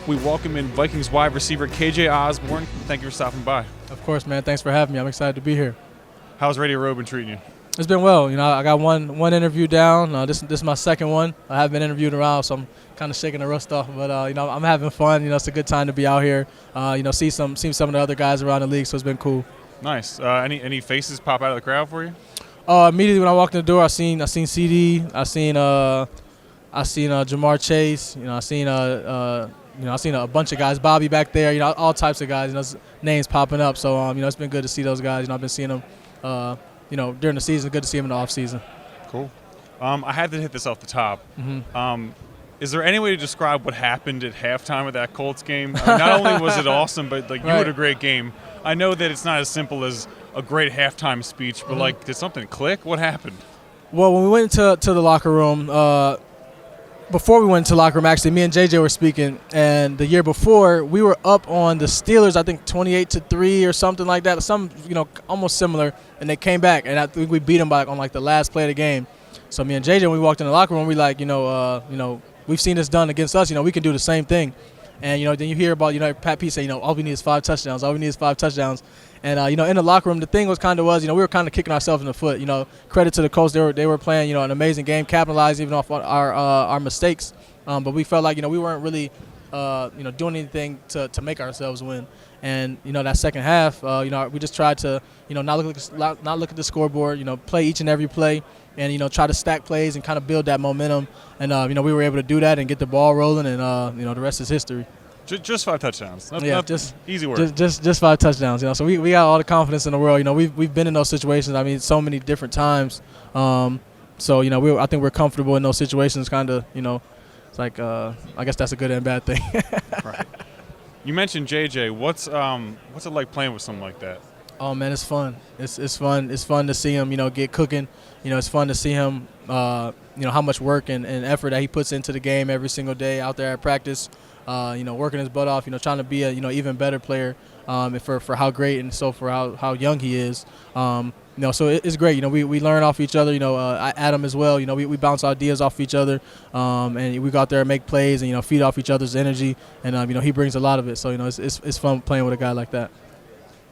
we welcome in Vikings wide receiver KJ Osborn. Thank you for stopping by. Of course, man. Thanks for having me. I'm excited to be here. How's Radio Row been treating you? It's been well. I got one interview down. This is my second one. I haven't been interviewed around, so I'm kind of shaking the rust off. But I'm having fun. It's a good time to be out here. See some of the other guys around the league, so it's been cool. Nice. Any faces pop out of the crowd for you? Immediately when I walked in the door, I seen CD. I seen Jamar Chase. I seen a bunch of guys. Bobby back there. All types of guys. Names popping up. So it's been good to see those guys. I've been seeing them. During the season, good to see him in the offseason. Cool. I had to hit this off the top. Mm-hmm. Is there any way to describe what happened at halftime of that Colts game? Not only was it awesome, but you had a great game. I know that it's not as simple as a great halftime speech, but did something click? What happened? Well, when we went to the locker room, before we went to the locker room, actually, me and JJ were speaking, and the year before, we were up on the Steelers, I think 28-3 or something like that, almost similar, and they came back, and I think we beat them by on the last play of the game. So me and JJ, when we walked in the locker room, we we've seen this done against us. We can do the same thing. And then you hear about Pat Pete say all we need is 5 touchdowns. All we need is 5 touchdowns. And in the locker room, the thing was we were kind of kicking ourselves in the foot. Credit to the coach, they were playing an amazing game, capitalized even off our mistakes. But we felt like we weren't really doing anything to make ourselves win. And that second half, we just tried to not look at the scoreboard. Play each and every play. And try to stack plays and kind of build that momentum, and we were able to do that and get the ball rolling, and the rest is history. Just 5 touchdowns. Just easy work. Just 5 touchdowns. So we got all the confidence in the world. We've been in those situations. So many different times. I think we're comfortable in those situations. Kind of it's like I guess that's a good and bad thing. Right. You mentioned JJ. What's it like playing with someone like that? Oh man, it's fun. It's fun. It's fun to see him, get cooking. It's fun to see him, how much work and effort that he puts into the game every single day out there at practice. Working his butt off. Trying to be a even better player. For how great and so for how young he is. So it's great. We learn off each other. Adam as well. We bounce ideas off each other, and we go out there and make plays and feed off each other's energy. And he brings a lot of it. So it's fun playing with a guy like that.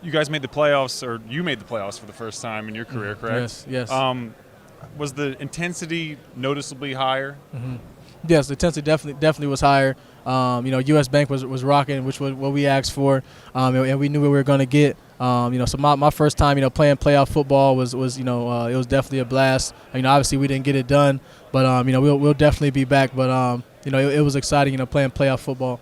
You guys made the playoffs, or you made the playoffs for the first time in your career, correct? Yes. Was the intensity noticeably higher? Mm-hmm. Yes, the intensity definitely was higher. U.S. Bank was rocking, which was what we asked for, and we knew what we were going to get. So my first time, playing playoff football was it was definitely a blast. Obviously we didn't get it done, but we'll definitely be back. But it was exciting, playing playoff football.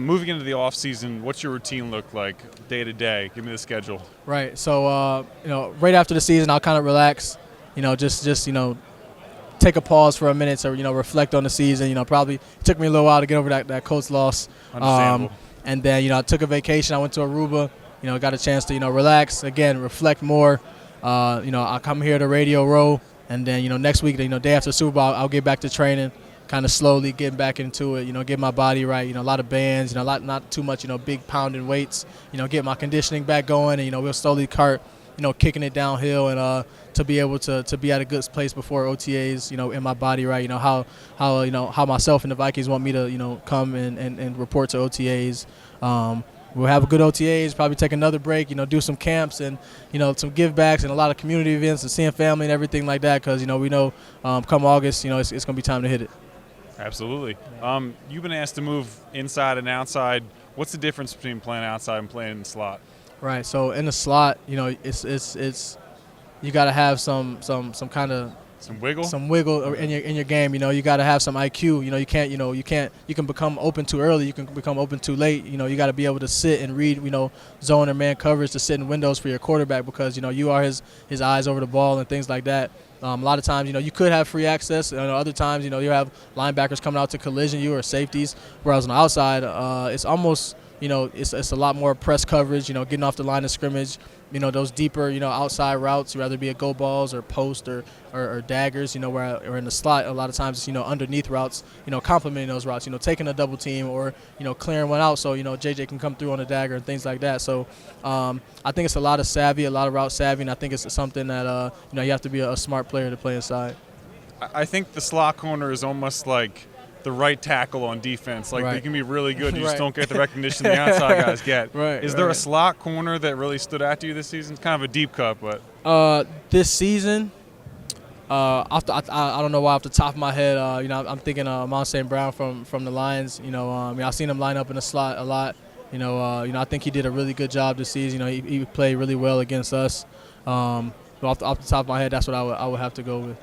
Moving into the offseason, what's your routine look like day to day? Give me the schedule. Right. So, right after the season, I'll kind of relax, just take a pause for a minute to, reflect on the season. Probably it took me a little while to get over that Colts loss. Understandable. And then, I took a vacation. I went to Aruba, got a chance to, relax, again, reflect more. I'll come here to Radio Row, and then, next week, day after Super Bowl, I'll get back to training. Kind of slowly getting back into it, get my body right, a lot of bands, not too much, big pounding weights, get my conditioning back going, and, we'll slowly start, kicking it downhill, and to be able to be at a good place before OTAs, in my body right, how myself and the Vikings want me to, come and report to OTAs. We'll have a good OTAs, probably take another break, do some camps and, some give backs and a lot of community events and seeing family and everything like that, because, we know come August, it's going to be time to hit it. Absolutely. You've been asked to move inside and outside. What's the difference between playing outside and playing in the slot? Right. So in the slot, it's you got to have some kind of some wiggle in your game. You got to have some IQ. You can become open too early. You can become open too late. You got to be able to sit and read. Zone or man coverage to sit in windows for your quarterback, because you are his eyes over the ball and things like that. A lot of times, you could have free access. Other times, you have linebackers coming out to collision you or safeties. Whereas on the outside, it's almost, it's a lot more press coverage. Getting off the line of scrimmage. Those deeper, outside routes, whether it be a go balls or post or daggers. Where in the slot, a lot of times it's underneath routes. Complementing those routes. Taking a double team or clearing one out so JJ can come through on a dagger and things like that. So I think it's a lot of savvy, a lot of route savvy, and I think it's something that you have to be a smart player to play inside. I think the slot corner is almost like the right tackle on defense. Like, they can be really good. You just don't get the recognition the outside guys get. Is there a slot corner that really stood out to you this season? It's kind of a deep cut, but. This season, I don't know why off the top of my head, I'm thinking Mount St. Brown from the Lions. I've seen him line up in the slot a lot. I think he did a really good job this season. He played really well against us. But off the top of my head, that's what I would have to go with.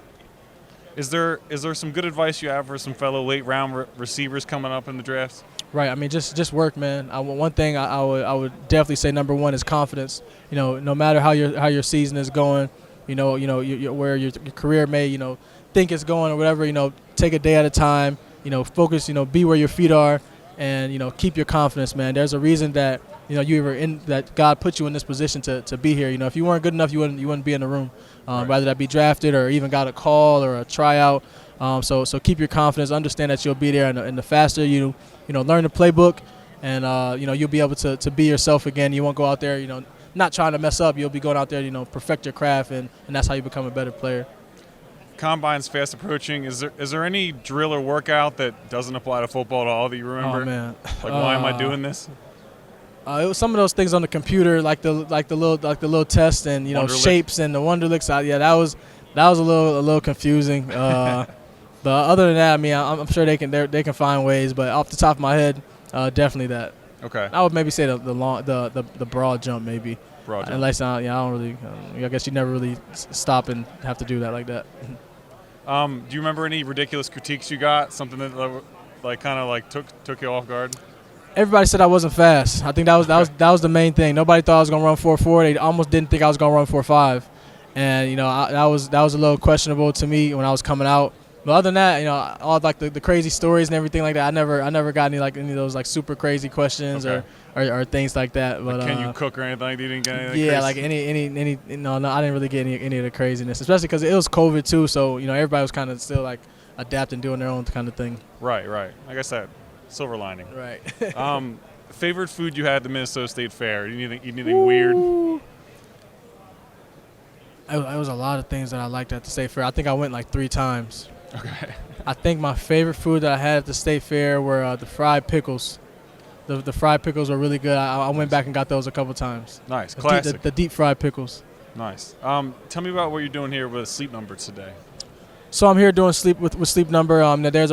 Is there some good advice you have for some fellow late round receivers coming up in the drafts? Right. I mean, just work, man. One thing I would definitely say number one is confidence. No matter how your season is going, where your career may think it's going or whatever. Take a day at a time. Focus. Be where your feet are, and keep your confidence, man. There's a reason that that God put you in this position to be here. If you weren't good enough, you wouldn't be in the room. Whether that be drafted or even got a call or a tryout. So keep your confidence. Understand that you'll be there, and the faster you learn the playbook, and you'll be able to be yourself again. You won't go out there not trying to mess up. You'll be going out there perfect your craft, and that's how you become a better player. Combine's fast approaching. Is there any drill or workout that doesn't apply to football at all that you remember? Oh man, why am I doing this? It was some of those things on the computer, like the little tests and shapes and the Wonderlicks. That was a little confusing. But other than that, I mean, I'm sure they can find ways. But off the top of my head, definitely that. Okay. I would maybe say the broad jump maybe. Broad jump. Unless I don't really. I guess you never really stop and have to do that like that. Do you remember any ridiculous critiques you got? Something that took you off guard? Everybody said I wasn't fast. I think that was the main thing. Nobody thought I was gonna run 4.4. They almost didn't think I was gonna run 4.5, and that was a little questionable to me when I was coming out. But other than that, all like the crazy stories and everything like that, I never got any of those like super crazy questions or things like that. But can you cook or anything? You didn't get anything? Yeah, crazy? like any no, I didn't really get any of the craziness, especially because it was COVID too. So everybody was kind of still like adapting, doing their own kind of thing. Right. Like I said. Silver lining. Right. Favorite food you had at the Minnesota State Fair? Anything weird? It was a lot of things that I liked at the State Fair. I think I went like 3 times. Okay. I think my favorite food that I had at the State Fair were the fried pickles. The fried pickles were really good. I went back and got those a couple times. Nice. Classic. The deep fried pickles. Nice. Tell me about what you're doing here with Sleep Number today. So I'm here doing Sleep with Sleep Number. There's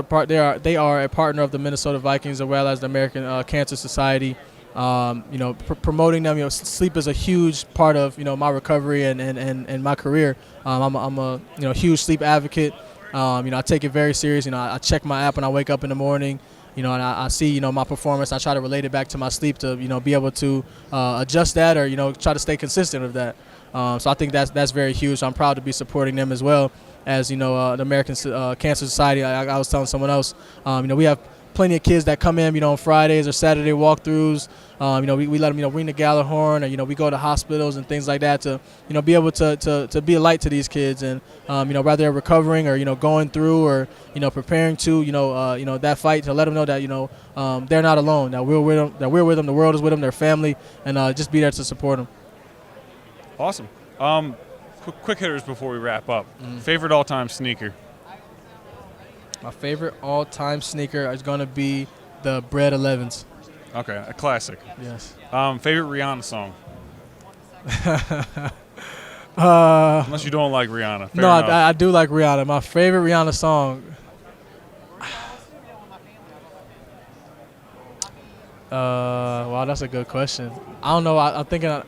they are a partner of the Minnesota Vikings as well as the American Cancer Society. Promoting them. Sleep is a huge part of my recovery and my career. I'm a huge sleep advocate. I take it very serious. I check my app when I wake up in the morning. And I see my performance. I try to relate it back to my sleep to be able to adjust that or try to stay consistent with that. So I think that's very huge. So I'm proud to be supporting them as well. As the American Cancer Society, I was telling someone else, we have plenty of kids that come in, on Fridays or Saturday walkthroughs. We let them, ring the Gallagher, or we go to hospitals and things like that to, be able to be a light to these kids, and whether they're recovering or going through or preparing to that fight, to let them know that they're not alone, that we're with them, the world is with them, their family, and just be there to support them. Awesome. Quick hitters before we wrap up. Favorite all-time sneaker? My favorite all-time sneaker is going to be the Bread 11s. Okay, a classic. Yes. Favorite Rihanna song? Unless you don't like Rihanna. Fair enough. I do like Rihanna. My favorite Rihanna song. Wow, that's a good question. I don't know. I'm thinking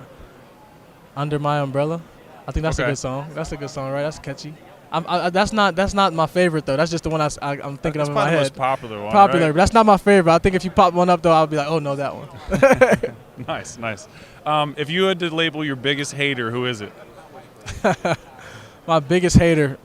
Under My Umbrella. I think that's a good song. That's a good song, right? That's catchy. That's not my favorite though. That's just the one I'm thinking of in my head. That's the most popular one. Popular, right? But that's not my favorite. I think if you pop one up though, I'll be like, oh no, that one. Nice. If you had to label your biggest hater, who is it? My biggest hater,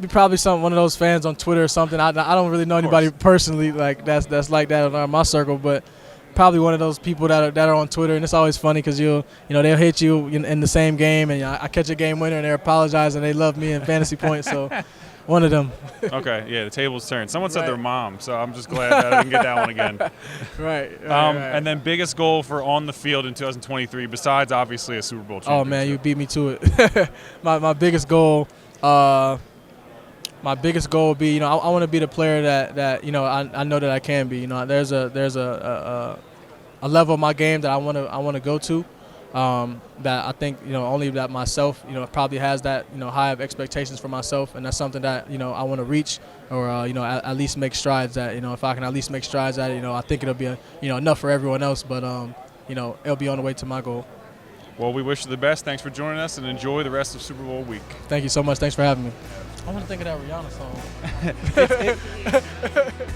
be probably one of those fans on Twitter or something. I don't really know anybody personally like that's like that in my circle, but probably one of those people that are on Twitter, and it's always funny because they'll hit you in the same game, and I catch a game winner and they apologize and they love me in fantasy points. So one of them. Okay, yeah, the table's turned. Someone said their mom, so I'm just glad that I didn't get that one again. Right. And then biggest goal for on the field in 2023, besides obviously a Super Bowl championship. Oh man, you beat me to it. My biggest goal. my biggest goal would be, I want to be the player that I know that I can be. There's a level of my game that I want to go to. That I think only that myself probably has that high of expectations for myself, and that's something that I want to reach, or at least make strides at. If I can at least make strides at it, I think it'll be enough for everyone else, but it'll be on the way to my goal. Well, we wish you the best. Thanks for joining us, and enjoy the rest of Super Bowl week. Thank you so much. Thanks for having me. I want to think of that Rihanna song.